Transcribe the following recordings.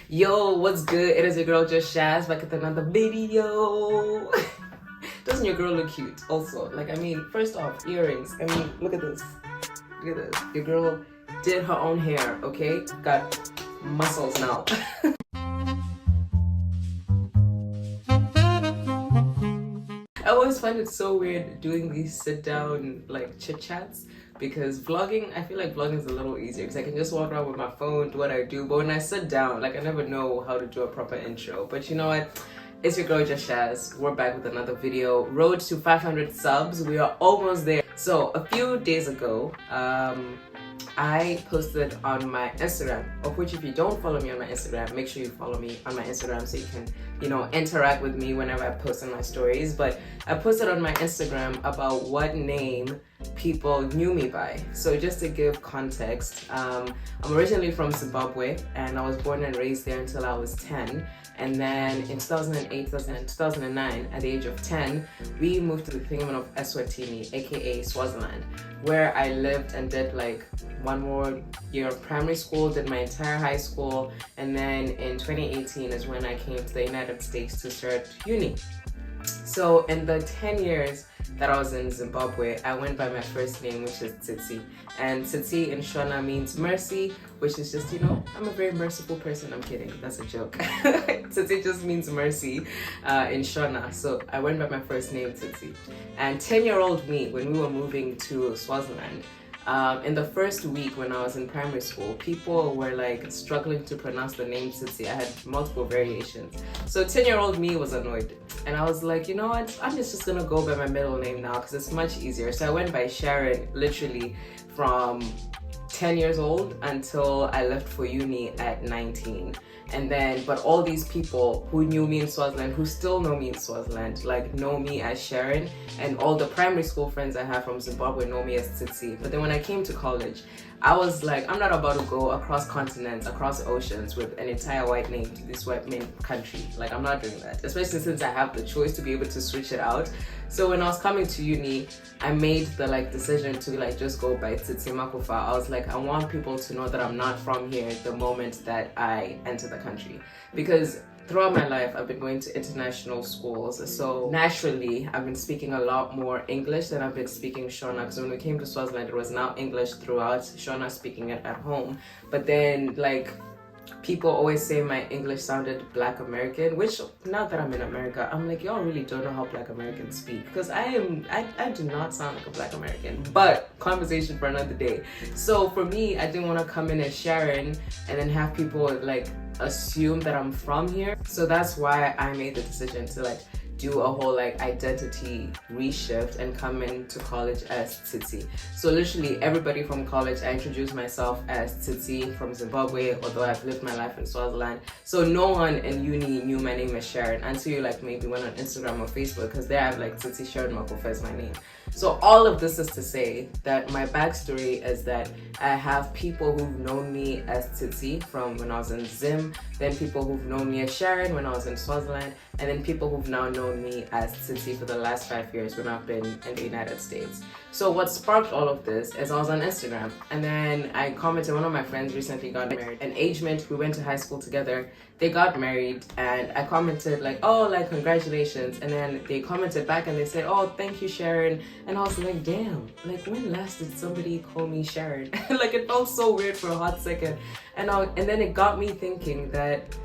Yo, what's good? It is your girl Just Shaz back with another video. Doesn't your girl look cute? Also, first off, earrings. Look at this. Look at this. Your girl did her own hair, okay? Got muscles now. I always find it so weird doing these sit-down chit chats because vlogging, I feel like vlogging is a little easier because I can just walk around with my phone, do what I do. But when I sit down, I never know how to do a proper intro. But you know what? It's your girl Just Shaz. We're back with another video. Road to 500 subs. We are almost there. So a few days ago, I posted on my Instagram, of which if you don't follow me on my Instagram, make sure you follow me on my Instagram so you can, interact with me whenever I post on my stories. But I posted on my Instagram about what name people knew me by. So just to give context, I'm originally from Zimbabwe and I was born and raised there until I was 10. And then in 2008 and 2009, at the age of 10, we moved to the kingdom of Eswatini, aka Swaziland, where I lived and did one more year of primary school, did my entire high school, and then in 2018 is when I came to the United States to start uni. So in the 10 years that I was in Zimbabwe, I went by my first name, which is Tsitsi. And Tsitsi in Shona means mercy, which is just, I'm a very merciful person. I'm kidding. That's a joke. Tsitsi just means mercy in Shona. So I went by my first name, Tsitsi. And 10-year-old me, when we were moving to Swaziland, in the first week when I was in primary school, people were struggling to pronounce the name Tsitsi. I had multiple variations. So 10-year-old me was annoyed. And I was like, you know what? I'm just gonna go by my middle name now because it's much easier. So I went by Sharon literally from 10 years old until I left for uni at 19. And then, but all these people who knew me in Swaziland, who still know me in Swaziland, know me as Sharon, and all the primary school friends I have from Zimbabwe know me as Tsitsi. But then when I came to college, I was like, I'm not about to go across continents, across oceans with an entire white name to this white main country. I'm not doing that, especially since I have the choice to be able to switch it out. So when I was coming to uni, I made the decision to just go by Tsitsi Makufa. I was like, I want people to know that I'm not from here the moment that I enter the country. Because throughout my life, I've been going to international schools. So naturally, I've been speaking a lot more English than I've been speaking Shona. Because when we came to Swaziland, it was now English throughout, Shona speaking it at home. But then people always say my English sounded Black American, which now that I'm in America, I'm like, y'all really don't know how Black Americans speak. Because I do not sound like a Black American, but conversation for another day. So for me, I didn't want to come in as Sharon and then have people assume that I'm from here. So that's why I made the decision to do a whole identity reshift and come into college as Tsitsi. So literally everybody from college, I introduced myself as Tsitsi from Zimbabwe, although I've lived my life in Swaziland. So no one in uni knew my name as Sharon until you maybe went on Instagram or Facebook, because there I have Tsitsi Sharon Makofa as my name. So all of this is to say that my backstory is that I have people who've known me as Tsitsi from when I was in Zim, then people who've known me as Sharon when I was in Swaziland, and then people who've now known me as Tsitsi for the last 5 years when I've been in the United States. So what sparked all of this is I was on Instagram and then I commented, one of my friends recently got married. Engagement, we went to high school together, they got married, and I commented congratulations, and then they commented back and they said, oh, thank you, Sharon. And I was like, damn, when last did somebody call me Sharon? It felt so weird for a hot second. And then it got me thinking that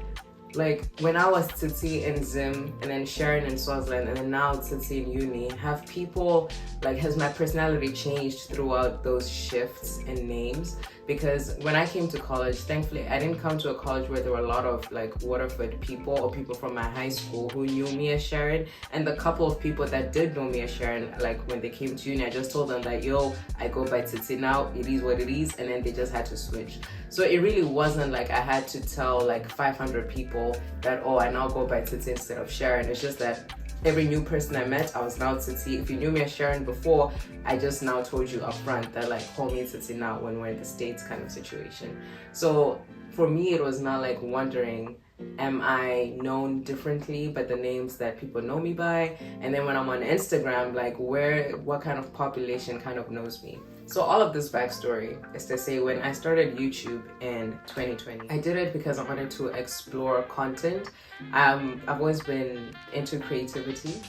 when I was Tsitsi in Zim and then Sharon in Swaziland and then now Tsitsi in uni, have people has my personality changed throughout those shifts in names? Because when I came to college, thankfully I didn't come to a college where there were a lot of Waterford people or people from my high school who knew me as Sharon. And the couple of people that did know me as Sharon, when they came to uni, I just told them that, yo, I go by Tsitsi now, it is what it is, and then they just had to switch. So it really wasn't I had to tell 500 people that, oh, I now go by Tsitsi instead of Sharon. It's just that every new person I met, I was now Tsitsi. If you knew me as Sharon before, I just now told you up front that call me Tsitsi now when we're in the States kind of situation. So for me, it was not wondering am I known differently by the names that people know me by? And then when I'm on Instagram, like what kind of population kind of knows me? So all of this backstory is to say, when I started YouTube in 2020, I did it because I wanted to explore content. I've always been into creativity,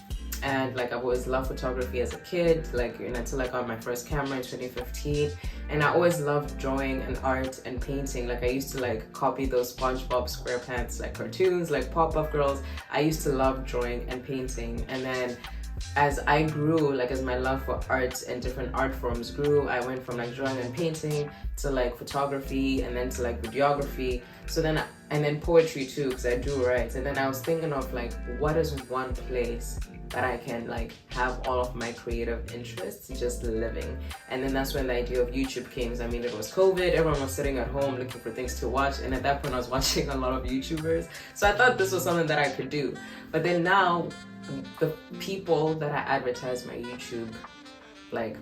and like I've always loved photography as a kid, like until I got my first camera in 2015. And I always loved drawing and art and painting. Like I used to like copy those SpongeBob SquarePants like cartoons, like Pop-Up Girls. I used to love drawing and painting. And then as I grew, like as my love for art and different art forms grew, I went from like drawing and painting to like photography, and then to like videography. So then and then poetry too, because I do write. And then I was thinking of like, what is one place that I can like have all of my creative interests just living? And then that's when the idea of YouTube came. I mean, it was COVID, everyone was sitting at home looking for things to watch, and at that point I was watching a lot of YouTubers, so I thought this was something that I could do. But then now the people that I advertise my YouTube like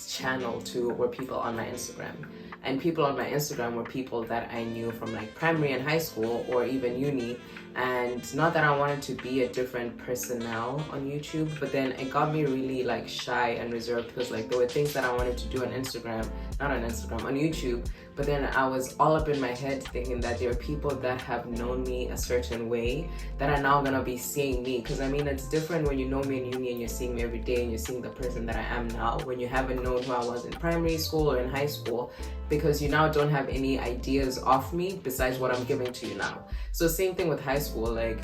channel to were people on my Instagram, and people on my Instagram were people that I knew from like primary and high school or even uni. And not that I wanted to be a different personnel on YouTube, but then it got me really like shy and reserved, because like there were things that I wanted to do on on YouTube, but then I was all up in my head thinking that there are people that have known me a certain way that are now gonna be seeing me. Because I mean, it's different when you know me in uni and you're seeing me every day and you're seeing the person that I am now, when you haven't known who I was in primary school or in high school, because you now don't have any ideas of me besides what I'm giving to you now. So same thing with high school, like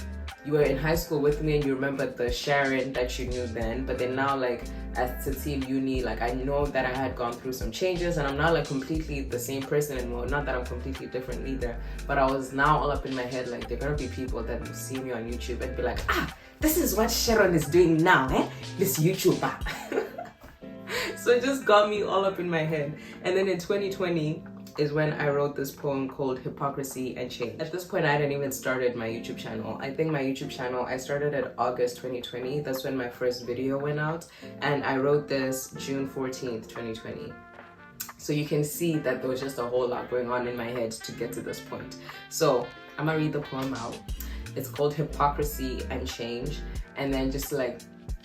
you were in high school with me and you remember the Sharon that you knew then, but then now like as Titi uni, like I know that I had gone through some changes and I'm not like completely the same person anymore. Not that I'm completely different either, but I was now all up in my head like there are gonna be people that will see me on YouTube and be like, this is what Sharon is doing now, this YouTuber. So it just got me all up in my head. And then in 2020 is when I wrote this poem called Hypocrisy and Change. At this point, I hadn't even started my YouTube channel. I think my YouTube channel, I started at August 2020. That's when my first video went out. And I wrote this June 14th, 2020. So you can see that there was just a whole lot going on in my head to get to this point. So I'm gonna read the poem out. It's called Hypocrisy and Change. And then just like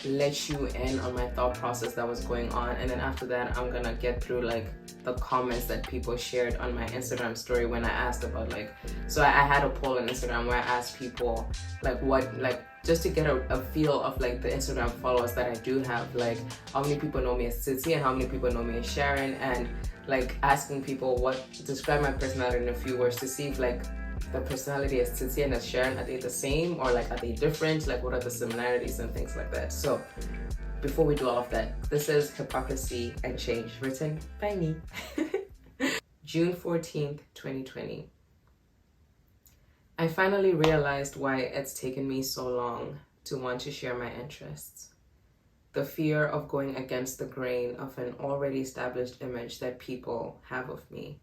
let you in on my thought process that was going on, and then after that I'm gonna get through like the comments that people shared on my Instagram story when I asked about like, so I had a poll on Instagram where I asked people like what, like just to get a feel of like the Instagram followers that I do have, like how many people know me as Titi and how many people know me as Sharon, and like asking people what describe my personality in a few words to see if like the personality as Titi and as Sharon, are they the same or like are they different? Like what are the similarities and things like that? So before we do all of that, this is Hypocrisy and Change, written by me. June 14th, 2020. I finally realized why it's taken me so long to want to share my interests. The fear of going against the grain of an already established image that people have of me.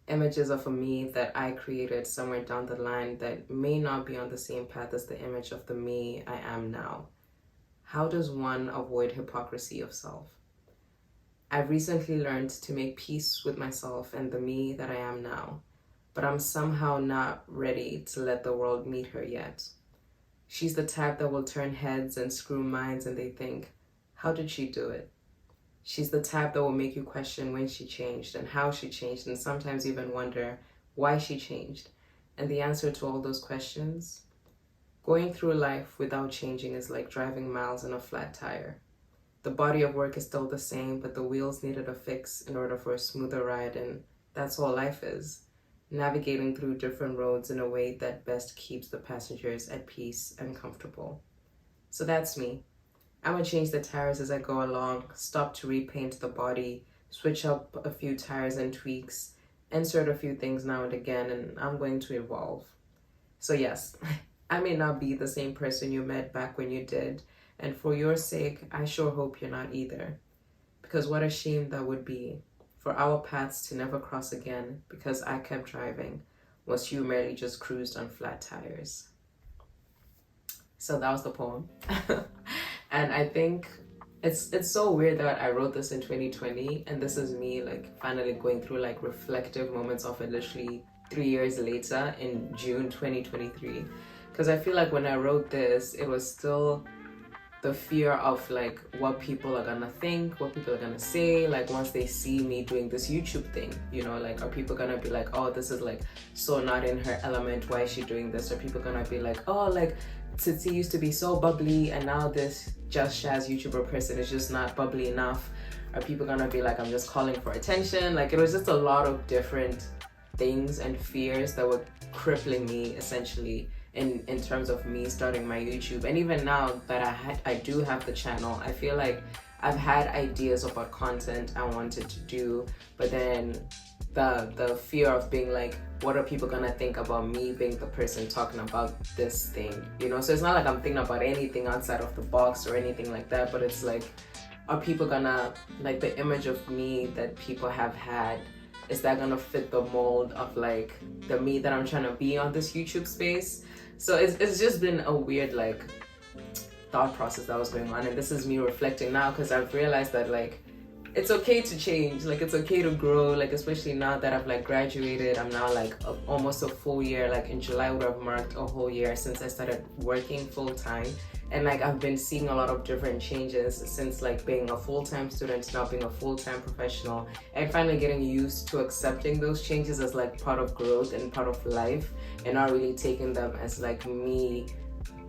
Images of a me that I created somewhere down the line that may not be on the same path as the image of the me I am now. How does one avoid hypocrisy of self? I've recently learned to make peace with myself and the me that I am now, but I'm somehow not ready to let the world meet her yet. She's the type that will turn heads and screw minds, and they think, how did she do it? She's the type that will make you question when she changed and how she changed, and sometimes even wonder why she changed. And the answer to all those questions? Going through life without changing is like driving miles in a flat tire. The body of work is still the same, but the wheels needed a fix in order for a smoother ride, and that's all life is. Navigating through different roads in a way that best keeps the passengers at peace and comfortable. So that's me. I'm gonna change the tires as I go along, stop to repaint the body, switch up a few tires and tweaks, insert a few things now and again, and I'm going to evolve. So yes, I may not be the same person you met back when you did, and for your sake, I sure hope you're not either. Because what a shame that would be, for our paths to never cross again because I kept driving, whilst you merely just cruised on flat tires. So that was the poem. And I think it's so weird that I wrote this in 2020, and this is me like finally going through like reflective moments of it literally 3 years later in June 2023. Because I feel like when I wrote this, it was still the fear of like what people are gonna think, what people are gonna say, like once they see me doing this YouTube thing, you know, like are people gonna be like, oh, this is like so not in her element, why is she doing this? Or people gonna be like, oh, like Tsitsi used to be so bubbly and now this Just Shaz YouTuber person is just not bubbly enough. Are people gonna be like, I'm just calling for attention? Like it was just a lot of different things and fears that were crippling me essentially in terms of me starting my YouTube. And even now that I do have the channel, I feel like I've had ideas about content I wanted to do, but then the fear of being like, what are people gonna think about me being the person talking about this thing, you know? So it's not like I'm thinking about anything outside of the box or anything like that, but it's like, are people gonna, like the image of me that people have had, is that gonna fit the mold of like the me that I'm trying to be on this YouTube space? So it's just been a weird like thought process that was going on, and this is me reflecting now because I've realized that like it's okay to change, like it's okay to grow, like especially now that I've like graduated. I'm now like almost a full year, like in July would have marked a whole year since I started working full-time, and like I've been seeing a lot of different changes since like being a full-time student to now being a full-time professional, and finally getting used to accepting those changes as like part of growth and part of life, and not really taking them as like me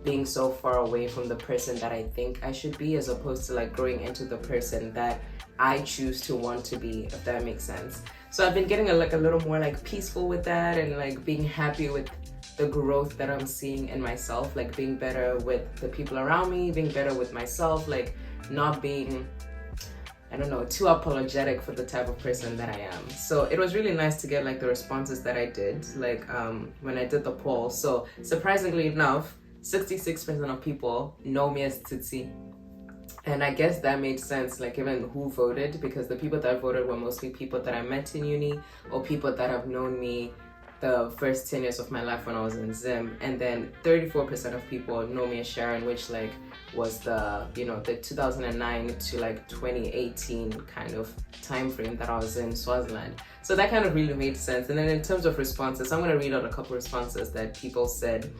being so far away from the person that I think I should be, as opposed to like growing into the person that I choose to want to be, if that makes sense. So I've been getting a little more like peaceful with that, and like being happy with the growth that I'm seeing in myself, like being better with the people around me, being better with myself, like not being, I don't know, too apologetic for the type of person that I am. So it was really nice to get like the responses that I did, like when I did the poll. So surprisingly enough, 66% of people know me as Tsitsi. And I guess that made sense, like even who voted, because the people that voted were mostly people that I met in uni or people that have known me the first 10 years of my life when I was in Zim. And then 34% of people know me as Sharon, which like was the, you know, the 2009 to like 2018 kind of time frame that I was in Swaziland. So that kind of really made sense. And then in terms of responses, I'm gonna read out a couple responses that people said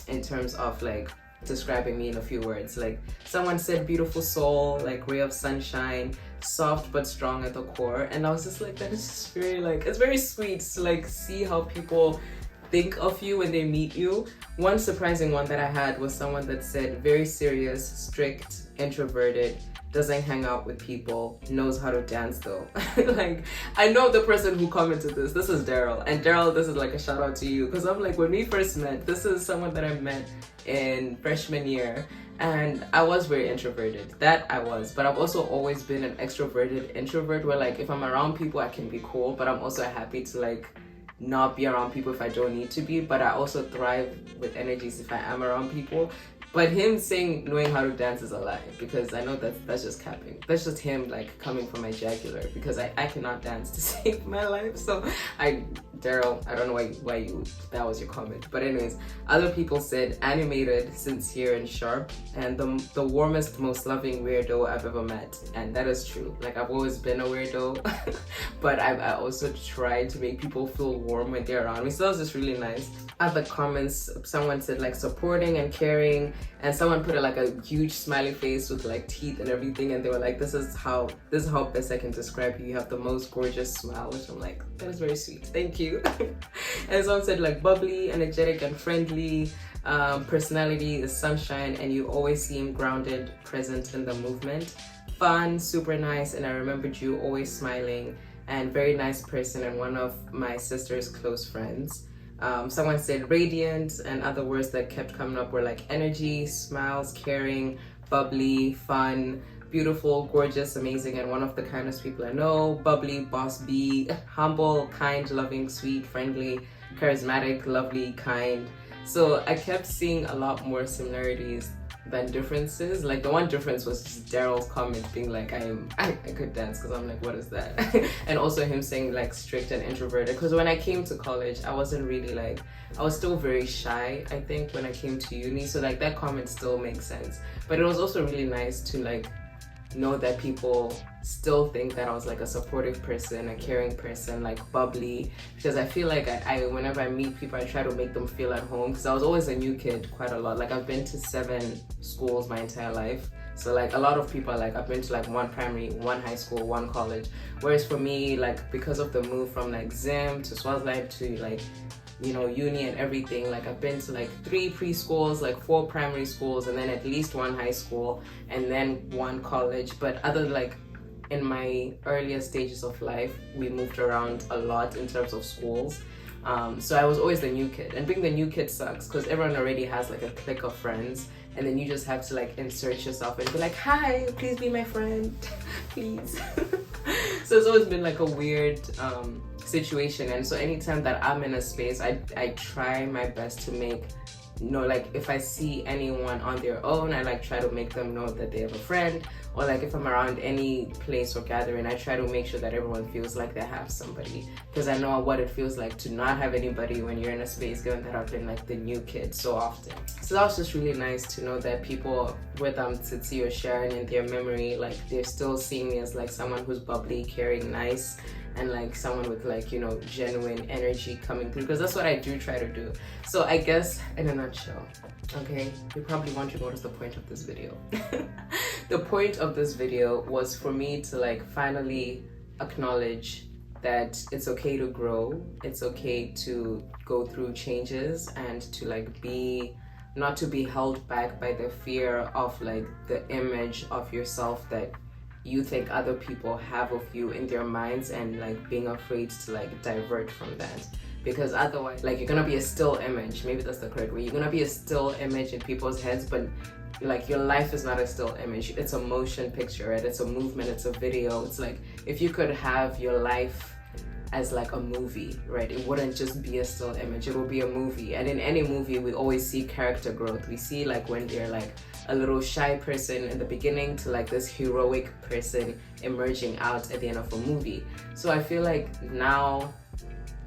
in terms of like describing me in a few words. Like someone said beautiful soul, like ray of sunshine, soft but strong at the core. And I was just like, that is just very like, it's very sweet to like see how people think of you when they meet you. One surprising one that I had was someone that said very serious, strict, introverted, doesn't hang out with people, knows how to dance though. Like, I know the person who commented this. This is Daryl. And Daryl, this is like a shout out to you, because I'm like, when we first met, this is someone that I met in freshman year, and I was very introverted. That I was, but I've also always been an extroverted introvert, where like if I'm around people I can be cool, but I'm also happy to like not be around people if I don't need to be. But I also thrive with energies if I am around people. But him saying knowing how to dance is a lie, because I know that's just capping. That's just him like coming from my jugular, because I cannot dance to save my life. So Daryl, I don't know why you that was your comment. But anyways, other people said animated, sincere, and sharp, and the warmest, most loving weirdo I've ever met. And that is true. Like I've always been a weirdo, but I also try to make people feel warm when they're around me. So that was just really nice. Other comments, someone said like supporting and caring, and someone put like a huge smiley face with like teeth and everything, and they were like, this is how best I can describe you. You have the most gorgeous smile, which I'm like, that is very sweet, thank you. And someone said like bubbly, energetic, and friendly, personality is sunshine, and you always seem grounded, present in the movement, fun, super nice, and I remembered you always smiling, and very nice person, and one of my sister's close friends. Someone said radiant, and other words that kept coming up were like energy, smiles, caring, bubbly, fun, beautiful, gorgeous, amazing, and one of the kindest people I know, bubbly, boss bee, humble, kind, loving, sweet, friendly, charismatic, lovely, kind. So I kept seeing a lot more similarities than differences. Like the one difference was just Daryl's comment being like, I could dance, because I'm like, what is that? And also him saying like strict and introverted, because when I came to college I wasn't really like, I was still very shy, I think, when I came to uni. So like that comment still makes sense, but it was also really nice to like know that people still think that I was like a supportive person, a caring person, like bubbly, because I feel like I whenever I meet people, I try to make them feel at home, because I was always a new kid quite a lot. Like I've been to 7 schools my entire life, so like a lot of people, like I've been to like 1 primary, 1 high school, 1 college, whereas for me, like because of the move from like Zim to Swaziland to like, you know, uni and everything, like I've been to like 3 preschools, like 4 primary schools, and then at least 1 high school, and then 1 college. But other, like in my earlier stages of life, we moved around a lot in terms of schools. So I was always the new kid, and being the new kid sucks because everyone already has like a clique of friends, and then you just have to like insert yourself and be like, hi, please be my friend, please. So it's always been like a weird situation. And so anytime that I'm in a space, I try my best to make, you know, like if I see anyone on their own, I like try to make them know that they have a friend, or like if I'm around any place or gathering, I try to make sure that everyone feels like they have somebody, because I know what it feels like to not have anybody when you're in a space, given that I've been like the new kid so often. So that was just really nice to know that people with Tsitsi or Sharon in their memory, like they're still seeing me as like someone who's bubbly, caring, nice, and like someone with like, you know, genuine energy coming through, because that's what I do try to do. So I guess in a nutshell, okay, you probably want to notice the point of this video. The point of this video was for me to like finally acknowledge that it's okay to grow, it's okay to go through changes, and to like be, not to be held back by the fear of like the image of yourself that you think other people have of you in their minds, and like being afraid to like divert from that. Because otherwise, like, you're gonna be a still image, maybe that's the correct way, you're gonna be a still image in people's heads, but like your life is not a still image, it's a motion picture, right? It's a movement, it's a video. It's like if you could have your life as like a movie, right? It wouldn't just be a still image, it will be a movie. And in any movie, we always see character growth. We see like when they're like a little shy person in the beginning to like this heroic person emerging out at the end of a movie. So I feel like now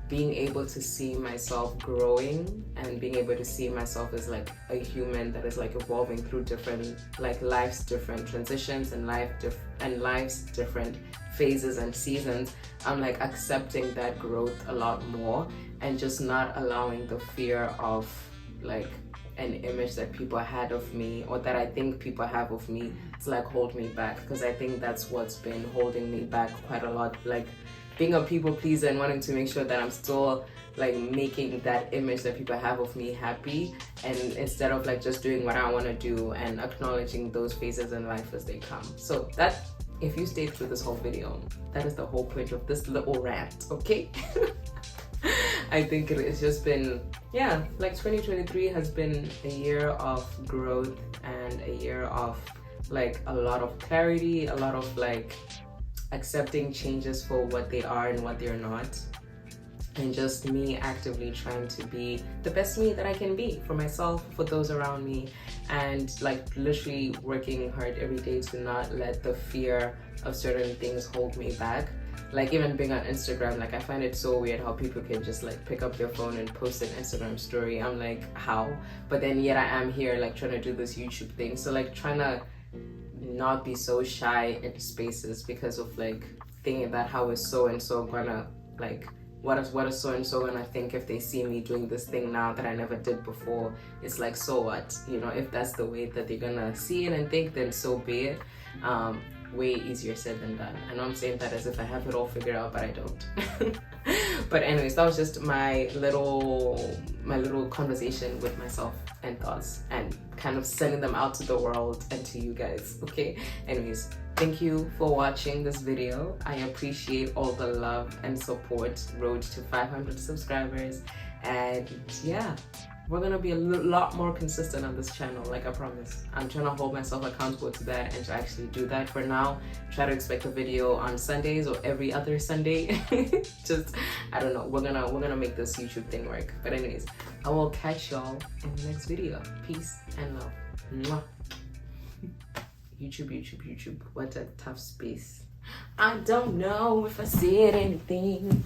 being able to see myself growing, and being able to see myself as like a human that is like evolving through different, like life's different transitions and life's different phases and seasons, I'm like accepting that growth a lot more, and just not allowing the fear of like an image that people had of me, or that I think people have of me, to like hold me back. Because I think that's what's been holding me back quite a lot, like being a people pleaser and wanting to make sure that I'm still like making that image that people have of me happy, and instead of like just doing what I want to do and acknowledging those phases in life as they come. So that, if you stayed through this whole video, that is the whole point of this little rant, okay? I think it's just been, yeah, like 2023 has been a year of growth, and a year of like a lot of clarity, a lot of like accepting changes for what they are and what they're not, and just me actively trying to be the best me that I can be for myself, for those around me, and like literally working hard every day to not let the fear of certain things hold me back. Like even being on Instagram, like I find it so weird how people can just like pick up their phone and post an Instagram story. I'm like, how? But then yet I am here like trying to do this YouTube thing. So like trying to not be so shy in spaces because of like thinking that how is so and so gonna like, what is so and so gonna think if they see me doing this thing now that I never did before. It's like, so what, you know, if that's the way that they're gonna see it and think, then so be it. Way easier said than done. I know I'm saying that as if I have it all figured out, but I don't. But anyways, that was just my little conversation with myself and thoughts, and kind of sending them out to the world and to you guys, okay? Anyways, thank you for watching this video. I appreciate all the love and support. Road to 500 subscribers, and yeah, we're gonna be a lot more consistent on this channel, like I promise. I'm trying to hold myself accountable to that, and to actually do that. For now, try to expect a video on Sundays or every other Sunday. Just, I don't know, we're gonna make this YouTube thing work. But anyways, I will catch y'all in the next video. Peace and love. Mwah. YouTube, what a tough space. I don't know if I said anything.